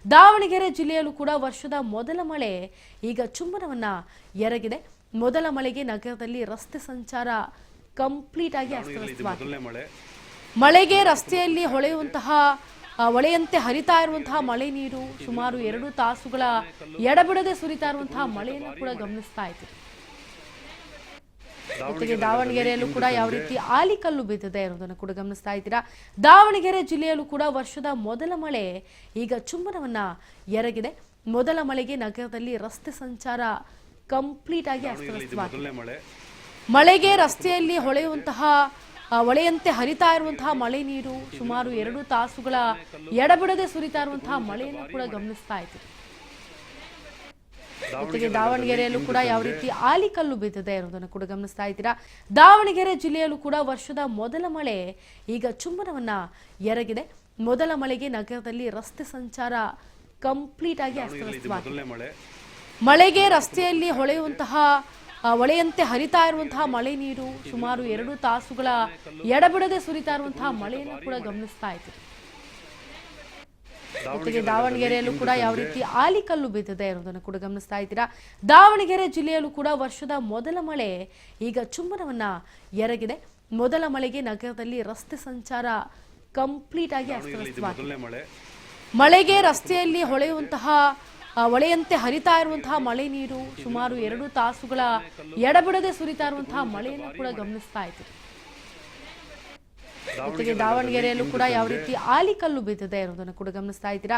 ದಾವಣಗೆರೆ ಜಿಲ್ಲೆಯಲ್ಲೂ ಕೂಡ ವರ್ಷದ ಮೊದಲ ಮಳೆ ಈಗ ಚುಂಬನವನ್ನ ಎರಗಿದೆ. ಮೊದಲ ಮಳೆಗೆ ನಗರದಲ್ಲಿ ರಸ್ತೆ ಸಂಚಾರ ಕಂಪ್ಲೀಟ್ ಆಗಿ ಅಸ್ತವ್ಯಸ್ತವಾಗಿದೆ. ಮಳೆಗೆ ರಸ್ತೆಯಲ್ಲಿ ಹೊಳೆಯಂತೆ ಹರಿತಾ ಇರುವಂತಹ ಮಳೆ ನೀರು ಸುಮಾರು 2 ತಾಸುಗಳ ಎಡಬಿಡದೆ ಸುರಿತಾ ಇರುವಂತಹ ಮಳೆಯನ್ನು ಕೂಡ ಗಮನಿಸ್ತಾ ಇದ್ದೀವಿ. ಜೊತೆಗೆ ದಾವಣಗೆರೆಯಲ್ಲೂ ಕೂಡ ಯಾವ ರೀತಿ ಆಲಿಕಲ್ಲು ಬಿದ್ದಿದೆ ಅನ್ನೋದನ್ನು ಕೂಡ ಗಮನಿಸ್ತಾ ಇದ್ದೀರಾ. ದಾವಣಗೆರೆ ಜಿಲ್ಲೆಯಲ್ಲೂ ಕೂಡ ವರ್ಷದ ಮೊದಲ ಮಳೆ ಈಗ ಚುಂಬನವನ್ನ ಎರಗಿದೆ. ಮೊದಲ ಮಳೆಗೆ ನಗರದಲ್ಲಿ ರಸ್ತೆ ಸಂಚಾರ ಕಂಪ್ಲೀಟ್ ಆಗಿ ಅಸ್ತವ್ಯಸ್ತವಾಗಿದೆ. ಮಳೆಗೆ ರಸ್ತೆಯಲ್ಲಿ ಹೊಳೆಯಂತೆ ಹರಿತಾ ಇರುವಂತಹ ಮಳೆ ನೀರು ಸುಮಾರು 2 ತಾಸುಗಳ ಎಡಬಿಡದೆ ಸುರಿತಾ ಇರುವಂತಹ ಮಳೆಯನ್ನು ಕೂಡ ಗಮನಿಸ್ತಾ ಇದ್ದೀವಿ. ಜೊತೆಗೆ ದಾವಣಗೆರೆಯಲ್ಲೂ ಕೂಡ ಯಾವ ರೀತಿ ಆಲಿಕಲ್ಲು ಬಿದ್ದಿದೆ ಅನ್ನೋದನ್ನು ಕೂಡ ಗಮನಿಸ್ತಾ ಇದ್ದೀರಾ. ದಾವಣಗೆರೆ ಜಿಲ್ಲೆಯಲ್ಲೂ ಕೂಡ ವರ್ಷದ ಮೊದಲ ಮಳೆ ಈಗ ಚುಂಬನವನ್ನ ಎರಗಿದೆ. ಮೊದಲ ಮಳೆಗೆ ನಗರದಲ್ಲಿ ರಸ್ತೆ ಸಂಚಾರ ಕಂಪ್ಲೀಟ್ ಆಗಿ ಅಸ್ತವ್ಯಸ್ತವಾಗಿದೆ. ಮಳೆಗೆ ರಸ್ತೆಯಲ್ಲಿ ಹೊಳೆಯಂತೆ ಹರಿತಾ ಇರುವಂತಹ ಮಳೆ ನೀರು ಸುಮಾರು 2 ತಾಸುಗಳ ಎಡಬಿಡದೆ ಸುರಿತಾ ಇರುವಂತಹ ಮಳೆಯನ್ನು ಕೂಡ ಗಮನಿಸ್ತಾ ಇದ್ದೀವಿ. ಜೊತೆಗೆ ದಾವಣಗೆರೆಯಲ್ಲೂ ಕೂಡ ಯಾವ ರೀತಿ ಆಲಿಕಲ್ಲು ಬಿದ್ದಿದೆ ಅನ್ನೋದನ್ನು ಕೂಡ ಗಮನಿಸ್ತಾ ಇದ್ದೀರಾ. ದಾವಣಗೆರೆ ಜಿಲ್ಲೆಯಲ್ಲೂ ಕೂಡ ವರ್ಷದ ಮೊದಲ ಮಳೆ ಈಗ ಚುಂಬನವನ್ನ ಎರಗಿದೆ. ಮೊದಲ ಮಳೆಗೆ ನಗರದಲ್ಲಿ ರಸ್ತೆ ಸಂಚಾರ ಕಂಪ್ಲೀಟ್ ಆಗಿ ಅಸ್ತವ್ಯಸ್ತವಾಗಿದೆ. ಮಳೆಗೆ ರಸ್ತೆಯಲ್ಲಿ ಹೊಳೆಯಂತೆ ಹರಿತಾ ಇರುವಂತಹ ಮಳೆ ನೀರು ಸುಮಾರು 2 ತಾಸುಗಳ ಎಡಬಿಡದೆ ಸುರಿತಾ ಇರುವಂತಹ ಮಳೆಯನ್ನು ಕೂಡ ಗಮನಿಸ್ತಾ ಇದ್ದೀವಿ. ಜೊತೆಗೆ ದಾವಣಗೆರೆಯಲ್ಲೂ ಕೂಡ ಯಾವ ರೀತಿ ಆಲಿಕಲ್ಲು ಬಿದ್ದಿದೆ ಅನ್ನೋದನ್ನು ಕೂಡ ಗಮನಿಸ್ತಾ ಇದ್ದೀರಾ.